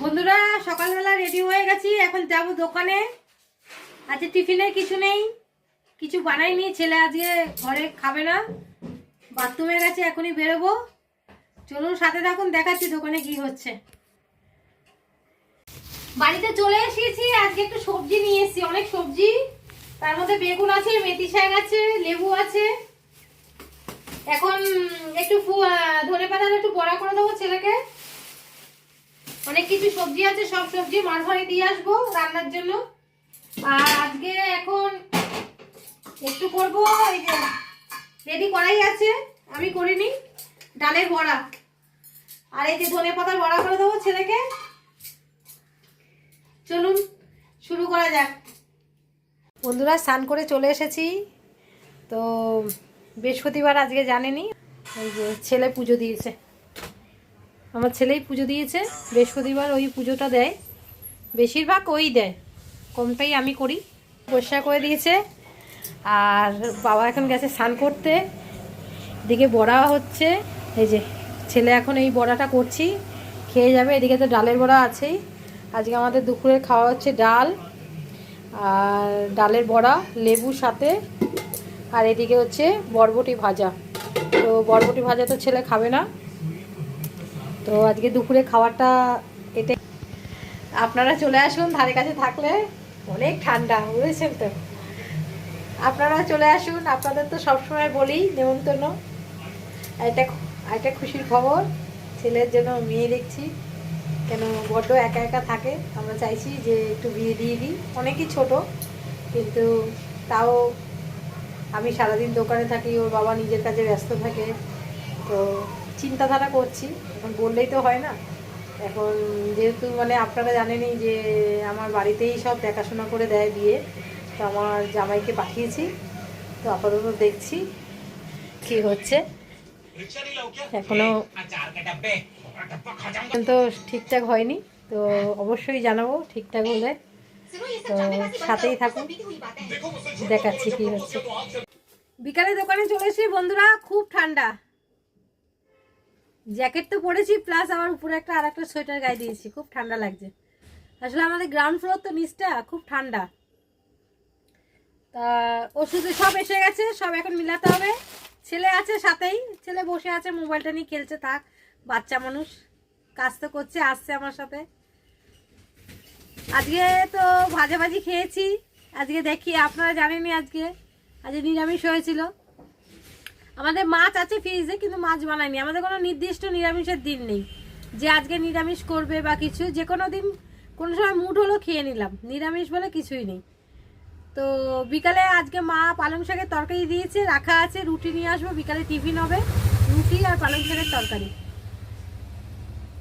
বন্ধুরা সকালবেলা রেডি হয়ে গেছি, এখন যাব দোকানে। আজকে টিফিনে কিছু নেই, কিছু বানাইনি। ছেলে আজকে ঘরে খাবে না, বাথরুমে গেছে, এখনই বেরোবো। চলুন সাথে থাকুন, দেখাচ্ছি দোকানে কি হচ্ছে। বাড়িতে চলে এসেছি, আজকে একটু সবজি নিয়ে এসেছি, অনেক সবজি। তার মধ্যে বেগুন আছে, মেথি শাক আছে, লেবু আছে। এখন একটু ধনেপাতা একটু বড়া করে দেবো ছেলেকে। অনেক কিছু সবজি আছে, সব সবজি মার ঘরে দিয়ে আসবো রান্নার জন্য। আর আজকে এখন একটু করবো, এই যে রেডি করাই আছে, আমি করিনি, ডালের বড়া। আর এই যে ধনেপাতার বড়া করে দেবো ছেলেকে। চলুন শুরু করা যাক। বন্ধুরা স্নান করে চলে এসেছি। তো বৃহস্পতিবার আজকে জানেনি, এই যে ছেলে পুজো দিয়েছে, আমার ছেলেই পুজো দিয়েছে। বৃহস্পতিবার ওই পুজোটা দেয়, বেশিরভাগ ওই দেয়, কমটাই আমি করি। পরিষ্কার করে দিয়েছে। আর বাবা এখন গেছে স্নান করতে। এদিকে বড়া হচ্ছে, এই যে ছেলে এখন এই বড়াটা করছি, খেয়ে যাবে। এদিকে তো ডালের বড়া আছেই। আজকে আমাদের দুপুরে খাওয়া হচ্ছে ডাল আর ডালের বড়া, লেবুর সাথে। আর এদিকে হচ্ছে বরবটি ভাজা। তো বরবটি ভাজা তো ছেলে খাবে না, তো আজকে দুপুরে খাবারটা এটা। আপনারা চলে আসুন, ধারে কাছে থাকলে অনেক ঠান্ডা, বুঝেছেন তো। আপনারা চলে আসুন, আপনাদের তো সবসময় বলি নেমন্তন্ন। এটা খুশির খবর, ছেলের জন্য মেয়ে দেখছি। কেন বড্ড একা একা থাকে, আমরা চাইছি যে একটু বিয়ে দিয়ে দিই। অনেকই ছোট, কিন্তু তাও আমি সারাদিন দোকানে থাকি, ওর বাবা নিজের কাজে ব্যস্ত থাকে। তো চিন্তাধারা করছি, এখন বললেই তো হয় না। এখন যেহেতু মানে আপনারা জানেনই যে আমার বাড়িতেই সব দেখাশোনা করে দেয় বিয়ে, তো আমার জামাইকে পাঠিয়েছি। তো আপাতত দেখছি কি হচ্ছে, এখনো তো ঠিকঠাক হয়নি। তো অবশ্যই জানাবো ঠিকঠাক হলে। তো সাথেই থাকুন, দেখাচ্ছি কি হচ্ছে। বিকালে দোকানে চলে এসেছি বন্ধুরা, খুব ঠান্ডা। জ্যাকেট তো পরেছি, প্লাস আমার উপরে আর একটা সোয়েটার গায়ে দিয়েছি, খুব ঠান্ডা লাগছে। আসলে আমাদের গ্রাউন্ড ফ্লোর তো, নিচটা খুব ঠান্ডা। তা ওষুধ সব এসে গেছে, সব এখন মিলাতে হবে। ছেলে আছে সাথেই, ছেলে বসে আছে মোবাইলটা নিয়ে খেলছে, থাক, বাচ্চা মানুষ, কাজ তো করছে, আসছে আমার সাথে। আজকে তো ভাজাভাজি খেয়েছি। আজকে দেখি, আপনারা জানেনই আজকে নিরামিষ হয়েছিল। আমাদের মাছ আছে ফ্রিজে, কিন্তু মাছ বানায়নি। আমাদের কোনো নির্দিষ্ট নিরামিষের দিন নেই যে আজকে নিরামিষ করবে বা কিছু। যে কোনো দিন কোনো সময় মুড হলো খেয়ে নিলাম, নিরামিষ বলে কিছুই নেই। তো বিকালে আজকে মা পালং শাকের তরকারি দিয়েছে, রাখা আছে। রুটি নিয়ে আসবো, বিকালে টিফিন হবে রুটি আর পালং শাকের তরকারি।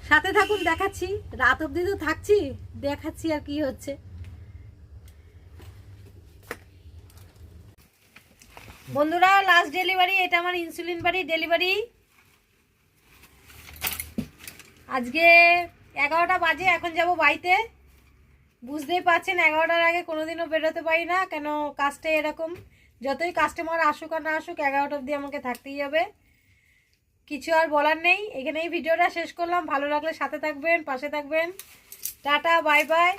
সাথে থাকুন, দেখাচ্ছি। রাত অবধি তো থাকছি, দেখাচ্ছি আর কি হচ্ছে। বন্ধুরা লাস্ট ডেলিভারি, এটা আমার ইনসুলিন বাড়ি ডেলিভারি। আজকে 11টা বাজে, এখন যাব বাড়িতে। বুঝতেই পারছেন 11টার আগে কোনোদিনও বেরোতে পারি না, কেন কাজটা এরকম। যতই কাস্টমার আসুক আর না আসুক, 11টা অবধি আমাকে থাকতেই হবে। কিছু আর বলার নেই। এখানেই ভিডিওটা শেষ করলাম। ভালো লাগলে সাথে থাকবেন, পাশে থাকবেন। Tata, bye bye.